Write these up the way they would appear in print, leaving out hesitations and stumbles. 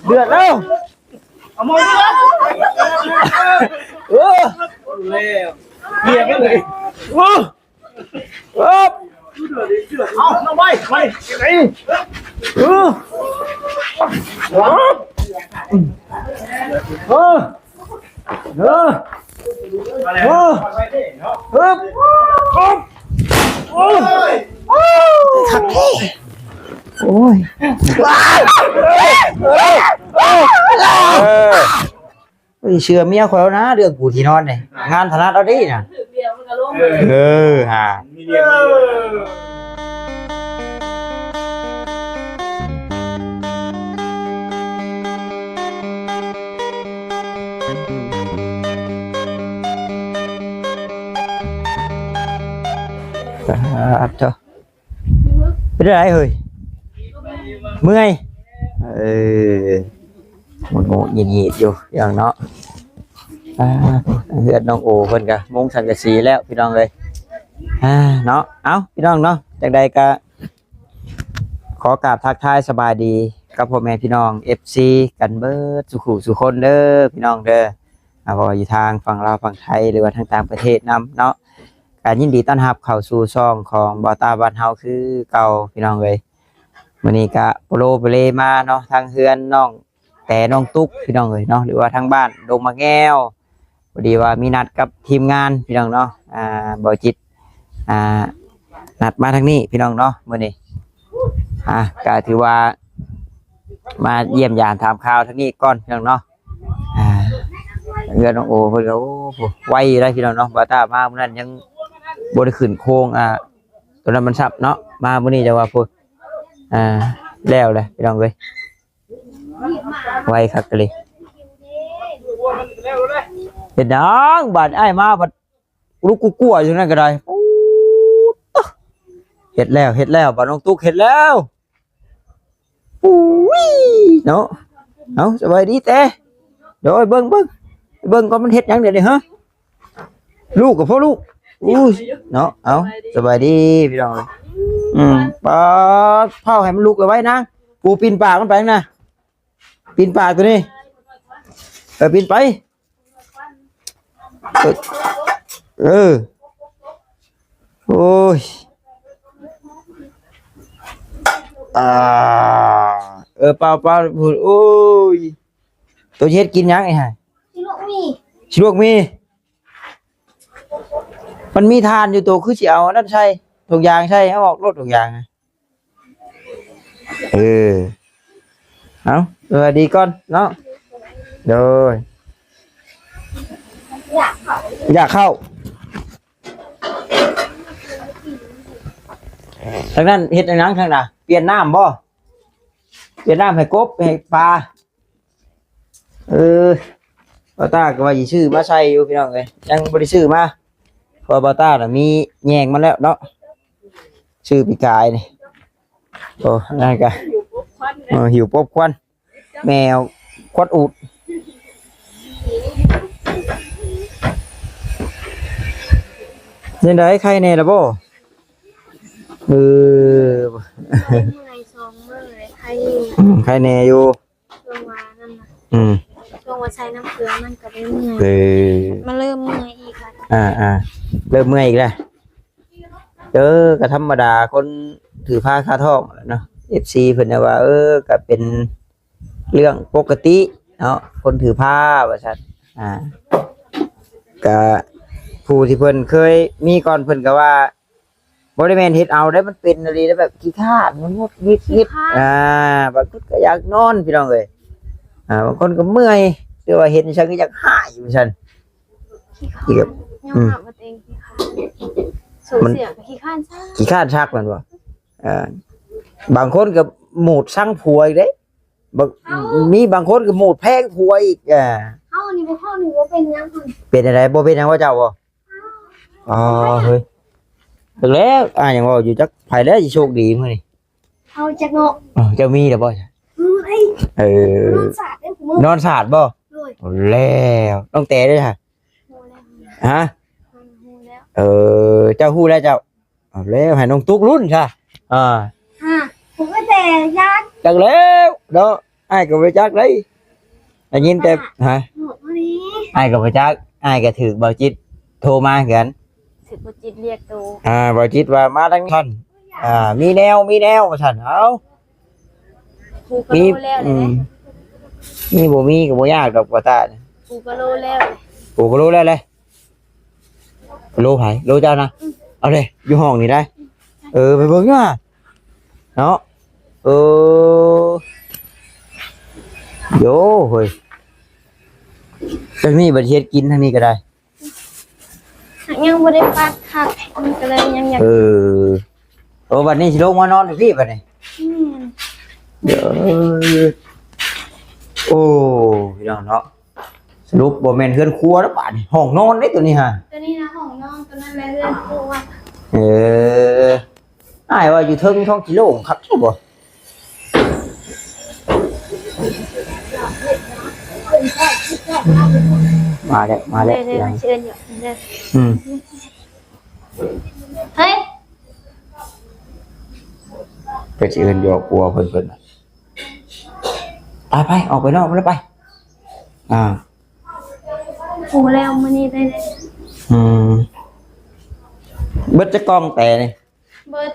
เดือดแล้วเอามาเบียร์กันเลยเอาน้องใบไปไหนโอ้ยเชื่อเมียคนแล้วนะเรื่องกูที่นอนเนี่ยงานถนัดเอาดินะฮะเจ้าเป็นอะไรเฮ้ยเมื่อยมันโง่หยีดอยู่อย่างเนาะเฮือนน้องโอเพิ่นกะมุงสังกะสีแล้วพี่น้องเลยเนาะเอาพี่น้องเนาะจากใดก็ขอกราบทักทายสบายดีกับพ่อแม่พี่น้อง FC กันเบิดสุขุสุคนเด้อพี่น้องเด้อเพราะว่าอยู่ทางฝั่งลาวฝั่งไทยหรือว่าทางต่างประเทศนำเนาะการยินดีต้อนรับเข้าสู่ช่องของบ่าวตาบ้านเฮาคือเก่าพี่น้องเลยมื้อนี้ก็โปโลไปเลมาเนาะทางเฮือนน้องแต่น้องตุ๊กพี่น้องเลยเนาะหรือว่าทางบ้านดงมะแก้วพอดีว่ามีนัดกับทีมงานพี่น้องเนาะบ่จิตนัดมาทางนี้พี่น้องเนาะมื้อนี้ก็ถือว่ามาเยี่ยมยามถามข่าวทางนี้ก่อนพี่น้องเนาะเฮือนน้องโอเพิ่นก็โอ้ไวอยู่ได้พี่น้องเนาะบ่าวตามามื้อนั้นยังบ่ได้ขึ้นโค้งตัวนั้นมันสับเนาะมามื้อนี้จะว่าพุ่นแล้วเลยพี่น้องเอ้ยไวคักเลยเห็นน้องบาดไอ้มาบัดลูกกูกลัวอยู่นั่นก็ได้เห็ดแล้วบาดน้องตุ๊กเห็ดแล้วเนาะเอาสบายดีแต่เดี๋ยวเบิ่งก่อนมันเห็ดยังเดี๋ยวนี้ฮะลูกกับพ่อลูกเนาะเอาสบายดีพี่น้องปาเผาให้มันลุกเอาไว้นะปูปีนปากมันไปนะปีนปากตัวนี้ปีนไปโอ้ยเปล่าพูดโอ้ยตัวเฮ็ดกินยังไงฮะชิลวกมีมันมีทานอยู่ตัวคือสิเอานั่นใช่ถุงยางใช่เอาออกรถถุงยางเอาดีก่อนเนาะเดี๋ยวอยากเข้าทางนั้นเฮ็ดอย่างนั้นทางน่ะเปลี่ยนน้ำบ่เปลี่ยนน้ำให้กบให้ปลาบาต้าก็ว่าสิซื้อมาใส่อยู่พี่น้องเอ้ยยังบ่ได้ซื้อมาเพราะบาต้าน่ะมีแยงมาแล้วเนาะซื้อปีกายนี่โอ้นั่นก็หิวป๊บควันแมวควัดอูดยังได้ใครเนี่ยล่ะบ่ใครแน่อยู่ลงมานั่นน่ะลงมาใช้น้ำเกลือมันก็ได้เมื่อยมันเริ่มเมื่อยอีกแล้วเริ่มเมื่อยอีกแล้วก็ธรรมดาคนถือผ้าคาท้องเนาะ FC เพิ่นว่าก็เป็นเรื่องปกติเนาะคนถือผ้าว่าซั่นก็ผู้ที่เพิ่นเคยมีก่อนเพิ่นก็ว่าบ่ได้แม่นเฮ็ดเอาได้มันเป็นอะไรได้แบบขี้ข้านมันงดงิดบางคนก็อยากนอนพี่น้องเอ้ยบางคนก็เมื่อยหรือว่าเห็นฉันก็อยากหายอยู่ซั่นขี้กับยอมรับว่าตัวเองขี้ข้านสูญเสียขี้ข้านชักขี้ข้านชักมันบ่บางคนก็หมูดสั่งผัวอีกเด้มีบางคนก็หมูดแพงผัวอีกเฮานี่บ่เข้านี่บ่เป็นหยังเป็นอะไรบ่เป็นหยังว่าเจ้าบ่เฮ้ยถึงแล้วอย่างว่าอยู่จักไผแล้วสิโชคดีมื้อนี้เอาจักเนาะเจ้ามีแล้วบ่นอนสาดบ่แล้วต้องแต่ด้วยค่ะฮะเจ้าฮู้แล้วเจ้าแล้วให้น้องตุ๊กรุ่นค่ะผมก็แต่ยักจักแล้วเนาะ aiก็บ่จักได้ได้ยินแต่ฮะ หมดวันนี้ aiก็บ่จักaiก็ถือบ่จิตโทรมากัน สิบ่จิตเรียกตู บ่จิตว่ามาทางท่านมีแนวว่าซั่นเอ้า กูก็ มี รู้แล้วเลยนะ มีบ่มีก็บ่ยากดอกว่าตา กูก็รู้แล้วเลย กูก็รู้แล้วเลยรู้ไผรู้เจ้านะเอาเลยอยู่ห้องนี่ได้ไปเบิ่งเนาะเนาะโยเฮ้ยจังนี้บัดเฮ็ดกินทางนี้ก็ได้ ยังบ่ได้ปัดคักมันก็เลยยังอยาก บัดนี้สิลงมานอนอยู่พี่บัดนี้ อืม เดี๋ยวโอ้พี่น้องเนาะสรุปบ่แม่นเฮือนครัวแล้วบาดนี้ห้องนอนเด้ตัวนี้ฮะ ตัวนี้นะห้องนอนตัวนั้นแหละเรื่องกูว่า อ้ายว่าอยู่เทิงท้องกิโลคักใช่บ่มาแล้ว เดี๋ยวๆเชิญอยู่เดี๋ยว อืม เฮ้ย เพิ่นสิเอิ้นอยู่กลัวเพิ่นน่ะไปออกไปนอกแล้วไป กูแล้วมื้อนี้ได้เลย อืมเบิดจะกล้องแต่นี่ เบิด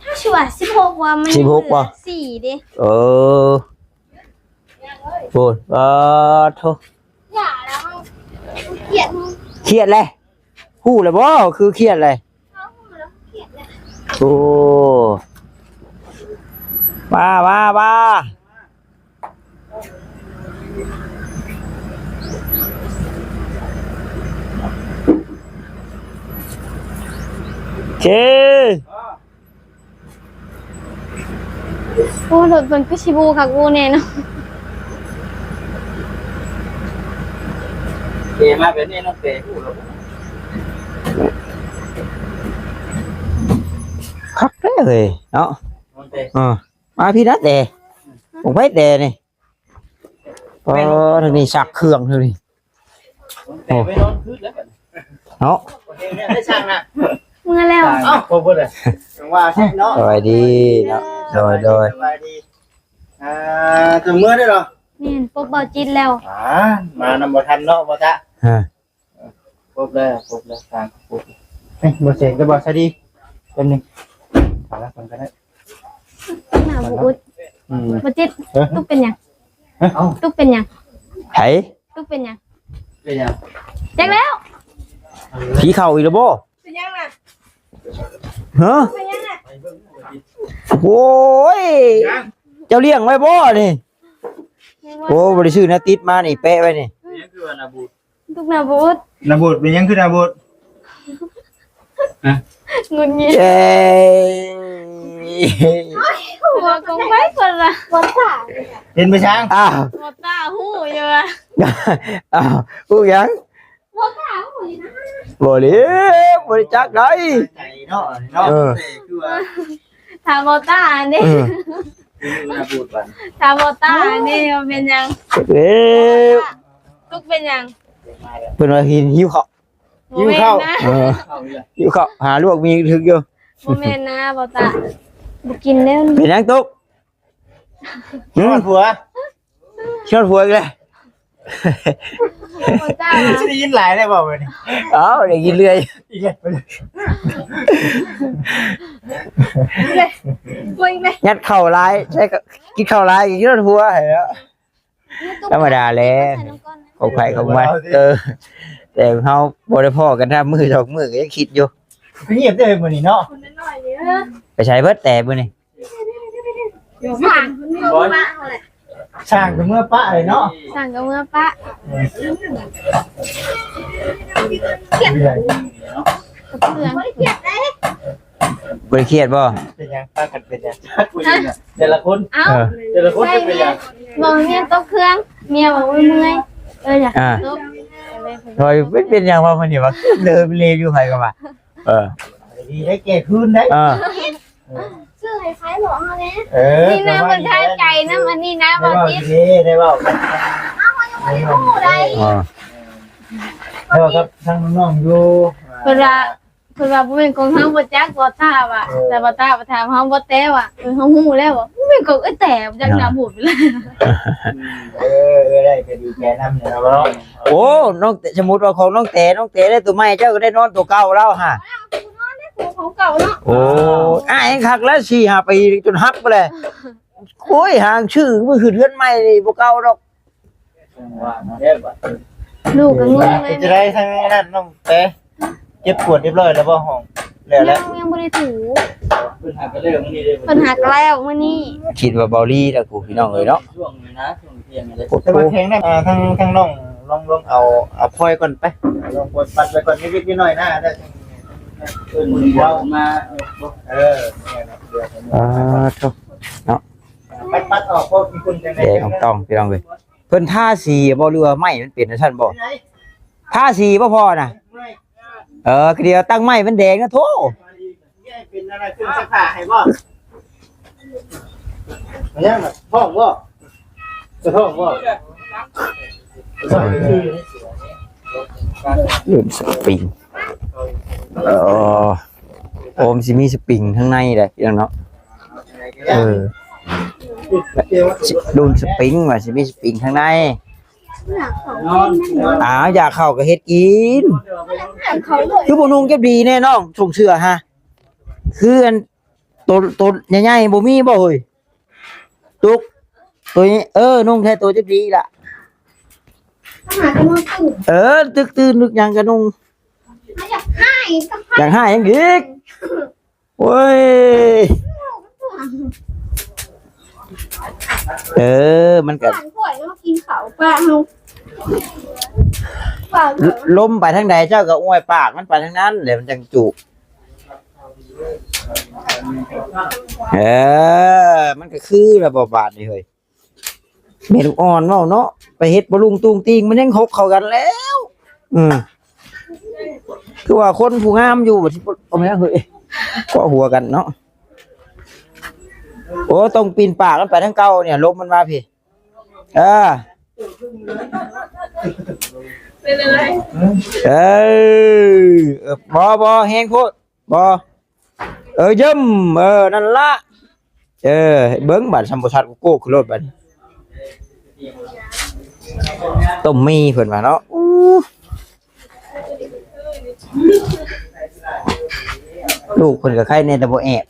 ถ้าชัวร์16ว่ามัน 16ว่ะ 4เด้ โพูดโท อย่าแล้วเกลียดมึง เครียดเลยฮู้เลยบ่คือเครียดเลย เอาแล้วเกลียดแล้ว โอ้มาเค โอ้รถเพิ่นคือสิบูคักบูแน่เนาะ เกมาเป็นนี่น้องเตฮู้แล้วคักเลยเนาะน้องเตมาพี่นัดเตผมไปเตนี่ทางนี้สักเครื่องเท่านี้ แต่ไม่นอนคืนแล้วกัน เนาะ เนี่ยได้ช่างนะ เมื่อแล้ว เอ้าโคตรเลยว่าใช่เนาะ สวัสดีเนาะโดย สบายดีถึงเมื่อได้หรอ แม่นปบเบาจิตแล้ว มานำบ่ทันเนาะบ่ตะ ฮะ ครบแล้วทางครบเฮ้ยบ่เสร็จก็บ่ซะดีเป็นนึงไปแล้วคนก็ได้ หน้าบูดบ่จิตตุ๊กเป็นหยัง เอ้า ตุ๊กเป็นหยัง ไผ ตุ๊กเป็นหยัง เป็นยัง แจ็คแล้ว ผีเข้าอีกแล้วบ่ เป็นหยังน่ะ ฮะ เป็นหยังน่ะ โอ้ยเจ้าเลี้ยงไว้บ่นี่โอ้บ่ได้ซื้อนะติดมานี่แปะไว้นี่ ยังคือว่านาบูด ตุ๊กหน้าบูด นาบูดเป็นยังคือนาบูด งุนงิด เจ้ หัวกงไว้คนละบ่ตา เห็นไปช้าง อ้าว บ่ตาหู้อยู่อ่ะ อ้าวอู้หยัง บ่ตาหู้อยู่นะ บ่เลยบ่ได้จักได้ ใจเนาะเนาะคือว่า ถ้าบ่ตานี่ นาบูดบัน ถ้าบ่ตานี่มันเป็นหยัง เอ้ย ตุ๊กเป็นหยัง เพิ่นว่าหิวข้าว บ่แม่นนะ หิวข้าวหาลวกมีถึกอยู่ บ่แม่นนะบ่ตาบ่กินแล้ว เป็นหยังตุ๊ก นอนผัว ชอบหัวอีกแล้ว บ่ตา จะได้ยินหลายได้บ่เว้ยนี่ อ้าวได้กินเรื่อย อีกแล้ว บ่อีกเลย ยัดเข้าลายใช่ก็กินข้าวลายกินรถหัวให้แล้วธรรมดาแหล้วของไผของมันแต่เฮาบ่ได้พ้อกันถ้ามือดอกมือก็ยังคิดอยู่ เงียบได้เลยมื้อนี้เนาะ คนน้อยๆเด้อ ไปใช้เบิดแต่มื้อนี้ เดี๋ยวผ่านคนนี้เอามาเอาแหละ ช่างก็เมื่อปะเลยเนาะ สั่งกับเมื่อปะ เป็นยัง กับเพื่อนเกลียดได้ บ่ได้เครียดบ่ เป็นยังป้ากันเป็นยังแต่ละคน เอ้า แต่ละคนจะเป็นยัง บอกเมียตกเครื่องเมียบอกว่าเมื่อยอยากตก โอยเป็นหยังว่ามันนี่ว่าเลิมเลอยู่ไผก็ว่า ดีได้แก่คืนได้ ชื่อไอ้ไฟบอกเขาเนี่ย นี่ นี่นะมันท้าใจนะมันนี่นะ ได้ บอ เบา จิต ดีได้เบา ผู้ใด อ๋อ เท่ากับทั้งน้องอยู่ เวลา เพิ่นว่าบ่เป็นของเฮาบ่จักบ่ตาว่ะแต่บ่ตาบ่ถามเฮาบ่แต้ว่ะเฮาฮู้แล้วว่าบ่เป็นของไอ้แต่จักน้ำหูดไปเลย ได้ก็ดีแกนำเนี่ยเนาะ โอ้น้องสมมุติว่าของน้องแต่ได้ตัวใหม่เจ้าก็ได้นอนตัวเก่าแล้วฮะ ของเก่าเนาะ โอ้อ้ายคักแล้ว4-5 ปีจนฮักไปเลยโอ้ยห่างชื่อมือคือเทือนใหม่นี่บ่เก่าดอก ว่าเด้อบ่ ลูกก็งงเลย จะได้ทางนั้นน้องเต้เก็บขวดเรียบร้อยแล้วบ่ห้องแล้ว ยังบ่ได้ถู เพิ่นหากันเรื่องนี้เด้อ เพิ่นหักแล้วมื้อนี้ คิดว่าเบาลี่แล้วกูพี่น้องเอ้ยเนาะ ช่วงนี้นะช่วงเที่ยงนี่เด้อแต่ว่าแข็งนะทางน้องลองเอาพลอยก่อนไปลองกดปัดไปก่อนนิดๆหน่อยๆนะได้เพิ่นเว้ามาเนี่ยนะเดี๋ยว ทุก ปัดออกพวกมีคุณจังได๋ แดงต้องพี่น้องเอ้ยเพิ่นทาสีบ่เรือไม้มันเป็นจังซั่นบ่ทาสีบ่พอน่ะคือเดียวตั้งไม้มันแดงนะโธ่ เป็นอะไรเครื่องซักผ้าให้บ่มันยังแบบท้องบ่จะท้องบ่ ลืมสปริงโอมสิมีสปริงข้างในแหละพี่น้องเนาะดูสปริงว่าสิมีสปริงข้างในอยากเข้าก็เฮ็ดกินคือบ่นุ่งเก็บดีแน่น้องส่งเสื้อฮะคืออันตัวใหญ่ๆบ่มีบ่เฮ้ยตุกตัวนี้นุ่งแค่ตัวเก็บดีล่ะตึกตื่นนึกหยังก็นุ่งอยากให้ยังอีกโอ้ยมันก็ ป่วยแล้วกินข้าวป้าเฮาป้า ลมไปทางใดเจ้าก็อ้วยปากมันไปทางนั้นเดี๋ยวมันจังจุมันก็คือระบบบาดนี่เฮ้ยเมลูกอ่อนเว้าเนาะไปเฮ็ดบ่ลุงตุงติงมันยังคบเข้ากันแล้วคือว่าคนผู้งามอยู่บ่สิเอาแม่เฮ้ยก็หัวกันเนาะโอ้ต้องปีนปากมันไปทางเก่าเนี่ยลมมันมาพี่เป็นอะไร บ่แห้งโพดบ่ย่ำนั่นละเบิ้งบัดสัมปชัดโก้คือรถบัดต้มมีเพิ่นว่าเนาะลูกเพิ่นก็ใครแน่แต่บ่แอบ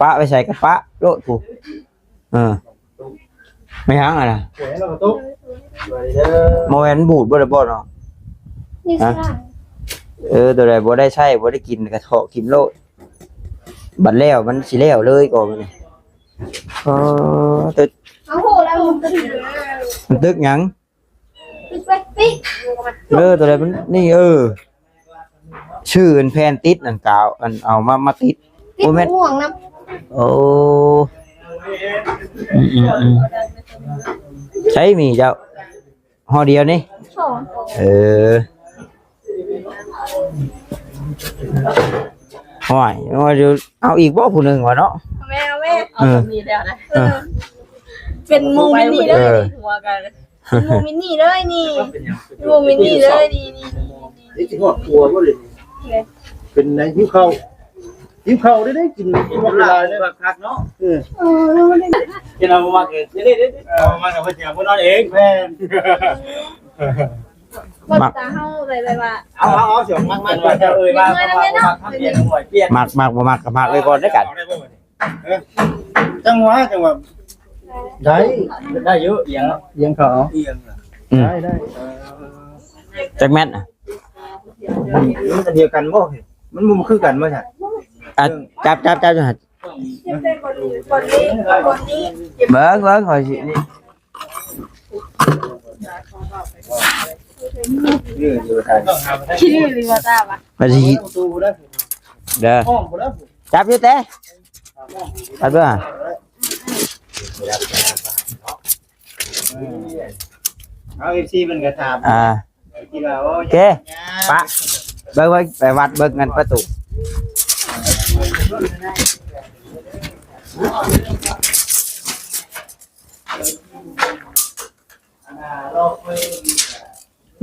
ปะไปใส่กับปะโลดกูไม่ฮังอ่ะนะโมเห็นบูดบ่ได้บ่เนาะ นี่ค่ะ ตัวใดบ่ได้ใช้บ่ได้กินกระเทาะกินโลดบัดแล้วมันสิแล้วเลยก่อนมันนี่ตึก เอาโหแล้วมันตึกหยัง ปิ๊ก ตัวใดมันนี่ชื่ออันแพนติดอันกาวอันเอามาติด ปิ๊กห่วงนะ โอ้ใช้มีเจ้าห่อเดียวนี่ โฉน ห่อยว่าจะเอาอีกบ่ผู้หนึ่งวะเนาะ แม่เอาแบบนี้แล้วนะเป็นมูมินี่เลยหัวกันมูมินี่เลยนี่มูมินี่เลยนี่ นี่สิฮอดตัวบ่เลยเป็นในหิวข้าวได้กินหมดเวลาเลยคักเนาะกินเอามาเกิดเด้เอามากับเพิ่นสิเอาบ่นอนเองแม่น บ่ตาเฮาไปว่า เอาเสียงมากว่าจะว่าทำเปลี่ยนหน่วยเปลี่ยน มักบ่มักก็มักเลยก่อนได้กัน จังหวะได้เยอะเอียงเขาได้ จักแม่นอ่ะ มันจะเดียวกันบ่มันมุมคือกันบ่ใช่ จับจังหัดเบิ่งข่อยสินี่ คิดอยู่ว่าตาป่ะ มาสิเด้อจับอยู่แต่จับด้วย เอาFC มันก็ถาม ที่ว่าโอ โอเคปะเบิ่งไปวัดเบิ่งกันประตู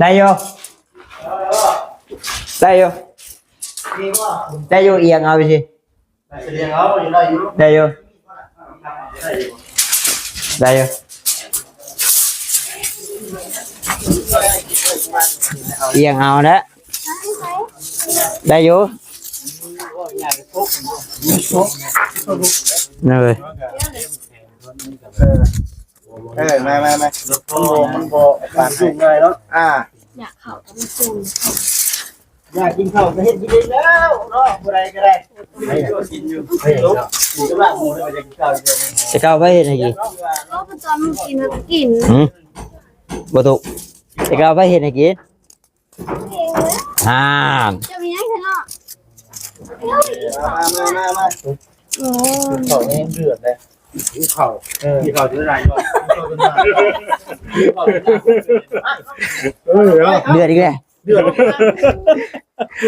ได้อยู่ ได้อยู่เอียงเอาไปสิ เสียงเอาได้อยู่ ได้อยู่ได้อยู่เอียงเอานะได้อยู่นี่เลย มามันโบปานยุ่งง่ายเนาะอยากเข้ากับมันสูง อยากกินข้าวก็เฮ็ดกินแล้วเนาะบ่ได้ก็ได้ให้กินอยู่ให้ลูกอยู่กับบ้านหมู่แล้วจะกินข้าวเดี๋ยวนี้ จะเข้าไปเห็นอะไรกี่ ก็ประจำกินแล้วกิน บ่ถูกจะเข้าไปเห็นอะไรกี่อ่า จะมีอะไรเนาะ มา โอ้ ข้าวนี่เดือดเลยกินข้าวจะได้บ่เดือดอีกแล้ว เดือด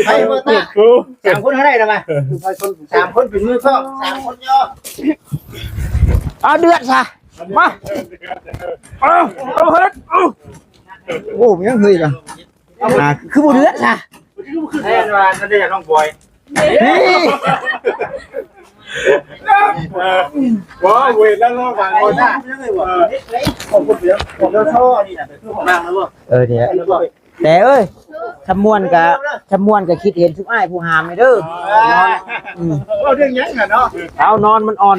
ใครบ่ตา3คนเท่าไหร่ล่ะมา3คนเป็นมือข้อ3คนย่อ เอาเดือดซะมาเอาเฮ็ดโอ้มันยังเฮ้ยจ้ะคือบ่เดือดซะ ให้อันว่านั่นได้น้องบอยว้าเวทแล้วรอบางคนน่ะผมพูดเดี๋ยวผมจะท่อนี่น่ะเป็นของนางแล้วบ่เนี่ยแต่เอ้ยชมวนก็คิดเห็นทุกอ้ายผู้หามนี่เด้อเอาเรื่องยังน่ะเนาะเอานอนมันอ่อน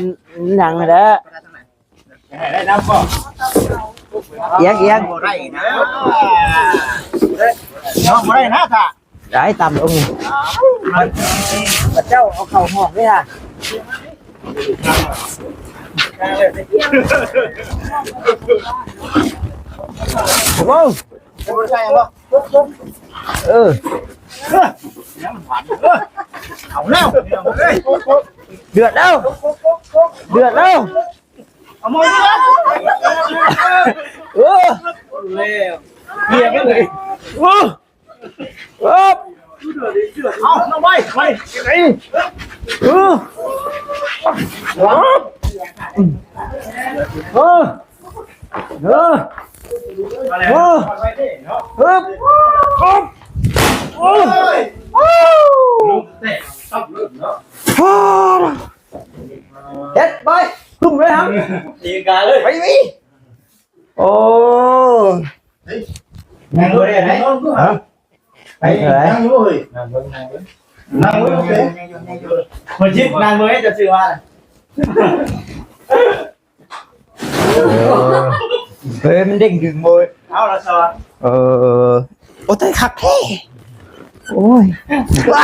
หยังแหละ ได้น้ำบ่เอียง บ่ได้นะน้องบ่ได้นะท่าได้ตำลงนี่เจ้าเอาเข้าห้องด้วยค่ะโอ้บ่ใช่บ่เอาแล้วเดือดแล้วเอามือดิเบียร์กันเลยเอาน้องไว้ไปเด็ดไปคุ้มเลยครับตีกาเลยไปวิโอ้นั่งเลยไหนไปนั่งเลยนั่งเลยโอเคคนชิดนั่งเลยจะซื้อว่าเฮ้ยมันเด้งดึงมวยเอาละซอโอ้ยคักแท้โอ้ยว่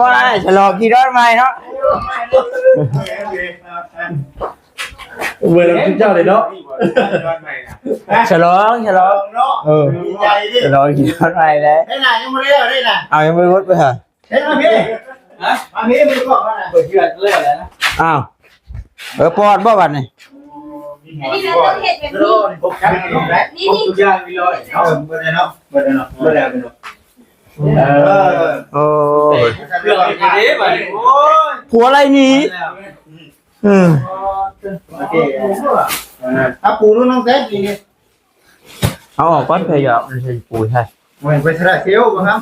าฉลองกี่รอบใหม่เนาะเวลาคุณเจ้าเลยเนาะฉลองเนาะดีใจดิฉลองกี่รอบใหม่เลยได้ไหนยังไม่ได้ไหนเอายังไม่รุดไปเหรอเห็นไหมพี่พี่ไม่บอกว่าเปิดเชือกเลยนะอ้าวปอดบ่วันนี่อันนี้เราต้องเห็ดแบบนี้นี่ทุกอย่างมีเลยเอาเมื่อไรเนาะเมื่อไรเนาะเป็นโอ้เรื่องนี้ไปโอ้ยผัวอะไรนี้โอเคถ้าปูนู้นน้องแซ่บดีนี่เอาออกก้อนเคยเอามันเป็นปูใช่มันไปสระเที่ยวครับ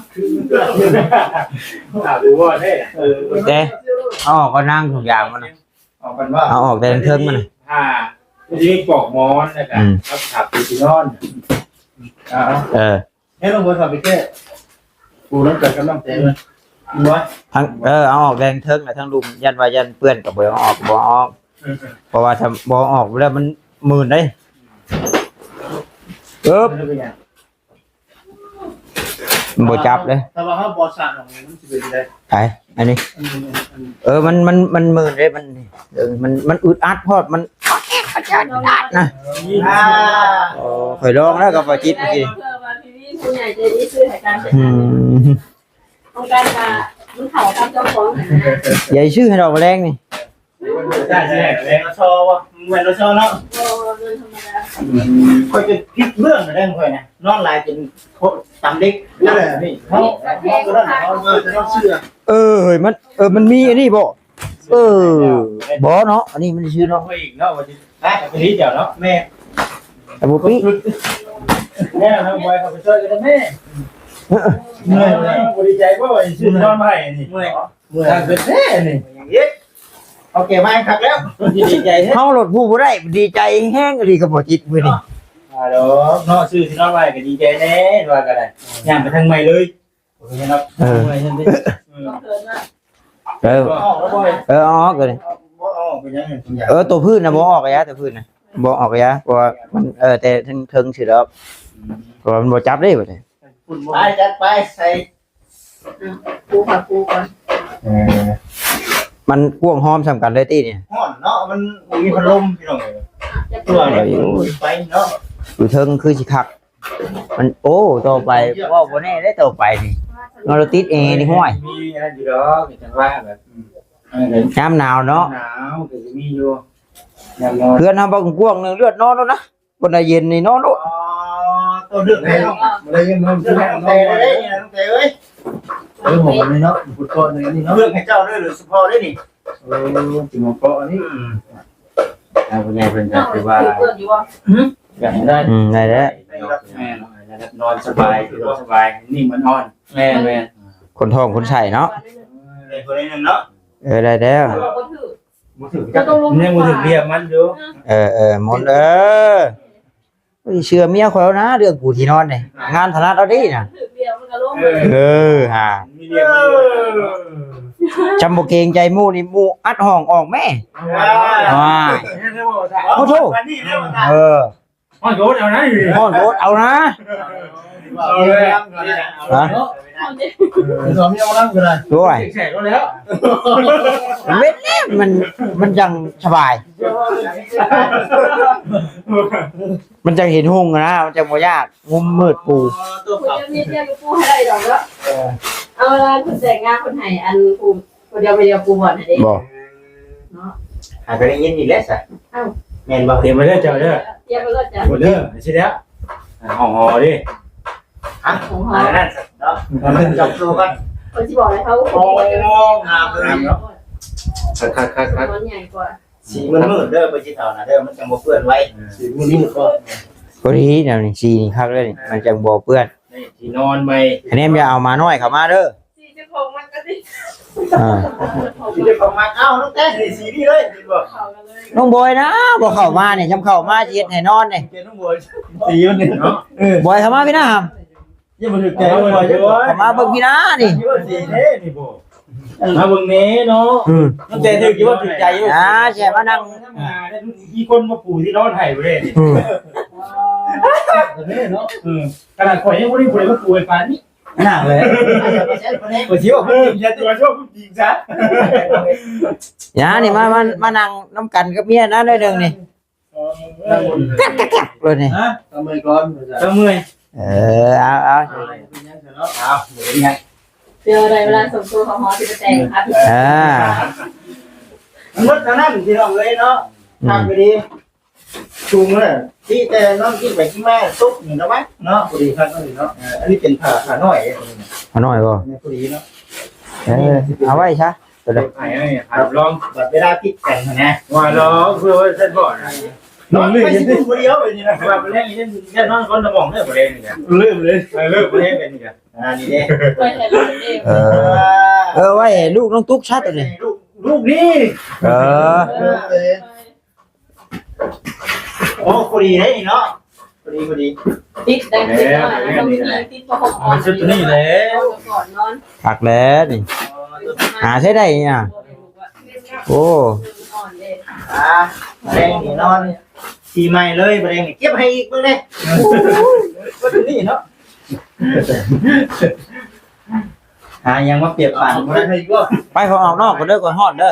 ดูว่าเท่เจ๊เอาออกก็นั่งทุกอย่างมันออกกันว่าเอาออกแต่เทิงมันที่ปอกมอนนะครับครับขับปีนอนให้ลงบนขับไปแค่ปูน้ำเกิดกำลังเตะเลยน้อยทั้งเอาออกแดงเทิงนะทั้งลุมยันว่ายันเปื้อนกับบ่ออกเพราะว่าถ้าบ่ออกแล้วมันหมื่นได้บ่จับเลยแต่ว่าเขาบอสั่งของมันจะเป็นอะไรไอ้อันนี้มันหมื่นเลยมันอึดอัดพอดมันนะข่อยลองแล้วกับปาจิตเมื่อกี้ผู้ใหญ่ใจดีซื้อให้การต้องการมามันเข่าตามเจ้าของใหญ่ชื่อให้ดอกแรงนี่ใช่แรงเราชอบวะเหมือนเราชอบเนาะค่อยจะพิษเรื่องอะไรค่อยนะนอนลายจนตำเด็กนั่นแหละนี่เขาจะต้องเชื่อเฮ้ยมันมีอันนี้บ่บ่เนาะอันนี้มันชื่อเนาะอีกเนาะวันนี้ไปนี้เดี๋ยวเนาะแม่ แต่บุปี้ แม่ทำไว้เขาไปช่วยกันแม่เมื่อยนะบริใจว่าไอ้ชื่อนอนใหม่นี่เมื่อยทางเป็นแท้นี่อย่างนี้โอเคไหมครับแล้วดีใจแท้ เฮารถผู้บ่ได้ดีใจแห้งอีหลีก็บ่จิตมื้อนี้ เดี๋ยวน้อชื่อที่นอนใหม่ก็ดีใจแน่ว่ากันได้ย่างไปทางใหม่เลยโอเคครับเมื่อยนั่นดิ ต้องเกินว่า เออ ออกแล้วบ่อย ออกเลย บ่ออกเป็นยังไงผมอยาก ตัวพื้นน่ะบ่ออกกะยะตัวพื้นน่ะบ่ออกกะยะเพราะว่ามันแต่ถึงสิแล้วเพราะว่ามันบ่จับได้บ่ได้ ไปจัดไปใส่ ปูค่ะปูก่อน มันพ่วงหอมสำกันเลยติเนี่ย ห้อนเนาะมันมีพัดลมพี่น้องเอ้ย จะ ตัวอะไรไปเนาะ อยู่เทิงคือสิคักมันโอ้ต่อไปว่าบ่แน่ได้ต่อไปนี่เราติดเองนี่ห้วย มีอะไรอยู่ดอกจังว่าแบบเดี๋ยวย ามหนาวเนาะ หนาวก็จะมีอยู่ยามนอน เพื่อนเฮาบ่กว้างนึงเลือดนอนแล้วนะบ่ได้เย็นนี่นอนโลด ตัวเดือดแล้วอะไรยังนอนชื่อน้องเตยเลยน้องเตยเอ้ยผมเลยเนาะพุทโธนึงนี่เนาะเรื่องให้เจ้าด้วยหรือสุภาพด้วยนี่จิมโกอันนี้เป็นไงเป็นไงคือว่า เกินอยู่ว่า อยากได้ ได้แล้ว แม่นอนสบายสบายนิ่งมันอ่อนแม่แม่ คนท้องคนไส้เนาะ เลยคนนี้นึงเนาะ ได้แล้ว ก็ถือ มือถือเนี่ยมือถือเรียบมันอยู่ หมดเชื่อเมียข่อยแล้วนะเรื่องกูที่นอนนี่งานถนัดเอาดิน่ะ ถือเดียวมันก็ลง ห่า มีเรียบ จำบ่เกรงใจหมู่นี่หมู่อัดห้องออกแม่ห้องโยนเอานะ ห้องโดดเอานะ เอาเลยฮะสอมยังนั่งกันเลย ด้วย แฉกแล้ว เม็ดเนี่ยมันยังสบาย มันจะเห็นหงนะมันจะบ่ยากงุมมืดปู ตัว คุณ ขับ จะมีเดียวกับปูให้ได้ดอกแล้วเอาเวลาคุณแต่งงานคนไห้อันปูคนเดียวไปเดียวปูบ่อนให้ได้ บ่ เนาะ หายไปได้ยินอีกแล้วสิแม่นบอกเตรียมมาเด้อเจ้าเด้อ เตรียมไปเลยจ้ะ หมดเด้อใช่แล้วห่อห่อดิอ่ะ ของ อั เขา นนั้นเนาะมันจับตัวกัน คนที่บอกให้เขา โอ้งามเลยเนาะคัก มันใหญ่กว่า สีมันมืดเด้อไปที่เท่านะเด้อมันจะบ่เปื้อนไว้สีมันนี่ก็ พอดีเดี๋ยวนี้สีนี่คักเลยนี่มันจังบ่เปื้อน นี่ที่นอนไป อันนี้อย่าเอามาน้อยเข้ามาเด้อ 46มันก็สิ สีเด็กของมาเอ้าน้องแต่สีนี่เลยดีบ่ เข้ากันเลย น้องบอยนะบ่เข้ามานี่จำเข้ามาสิเฮ็ดให้นอนนี่ เจน้องบัวสีมันนี่เนาะ บอยเข้ามาพี่นะห ยังบ่ถึงใจบัวอยู่ ำเข้ามาเบิ่งพี่นะนี่ สีเด้นี่บ่มาเบิ่งแม่เนาะน้องแต่ถึงคิดว่าถึงใจอยู่ แช่มานั่ง ได้มีคนมาปู่ที่นอนให้บ่ได้นี่เนาะขนาดข่อยยังบ่ได้มาปู่ให้ปานนี้ นั่งเลย บ่สิว่าจริงจะตัวชอบจริงซะ อย่านี่มานั่งน้ำกันกับเมียนะได้เรื่องนี่เลยนี่ ฮะทำไมก่อนทำไม เอา เอาเดี๋ยวนี้ เดี๋ยวได้เวลาส่งตัวของหอที่จะแต่งครับ มันมดทางนั้นที่เราเลยเนาะทำไปดีชุงเลยที่แต่น้องที่ไปที่แม่ซุกอยู่นะวะเนาะพอดีครับเนาะอันนี้เป็นผ่าน้อย เอาหน่อยบ่ พอดีเนาะ เอาไว้ซะตัวเดียว ผ่าลองแบบเวลาติดกันนะว่าลองเพื่อว่าเส้นบ่อนน้องลืมยังคนเดียวไปนี่นะว่าไปเล่นนี่แค่น้องคนสมองเนี่ยไปเล่นนี่ลืมเลยลืมไปเล่นกันนี่กันนี่เด้ ไปแต่ลูกเอง ไว้ลูกน้องตุ๊กชัดตัวนี้ ลูกนี่โอ้พอดีเลยเนาะพอดี ติดแดงติดหน่อยนะต้องมีติดพอหกอ่อนก่อนนอน ผักแล้วนี่หาใช้ได้เนี่ยโอ้ อ่อนเลย แดงนี่นอนสีใหม่เลยแดงเก็บให้อีกเบิ่งเลยก็ถึงนี่เนาะยังมาเปรียบปานบ่ได้อีกบ่ ไปขอออกนอกก็เด้อก่อนฮอดเด้อ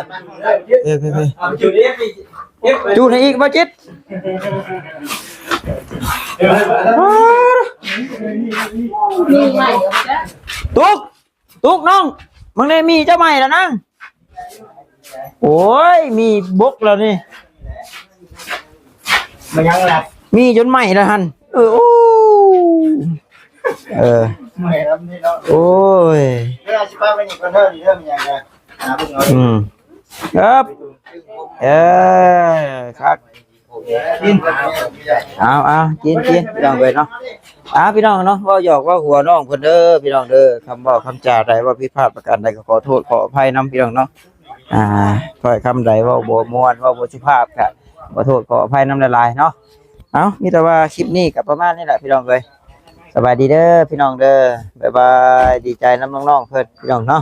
เพ่ เอาจุดนี้เก็บ จูนให้อีกบ่จิต มีใหม่ก็ได้ ตุ๊กน้องมึงได้มีเจ้าใหม่แล้วนั่งโอ้ยมีบกแล้วนี่ มันยังหลับ มีจนใหม่แล้วฮันโอ้ไม่รับนี่เนาะ โอ้ย เวลาสิป้าไปนี่ก็เด้อนี่เด้อมันยังไงเบิ่งเอา ครับครับ กิน เอากินพี่น้องเลยเนาะพี่น้องเนาะว่าหยอกว่าหัวน้องเพิ่นเด้อพี่น้องเด้อคำบอกคำจาใดว่าผิดพลาดประการใดก็ขอโทษขออภัยนํพี่น้องเนาะถ้อยคำใดว่าบ่ม่วนว่าบ่สุภาพก็ขอโทษขออภัยนำหลายๆเนาะมีแต่ว่าคลิปนี้ก็ประมาณนี้แหละพี่น้องเอ้ยสบายดีเด้อพี่น้องเด้อบ๊ายบายดีใจนำน้องๆเพิ่นพี่น้องเนาะ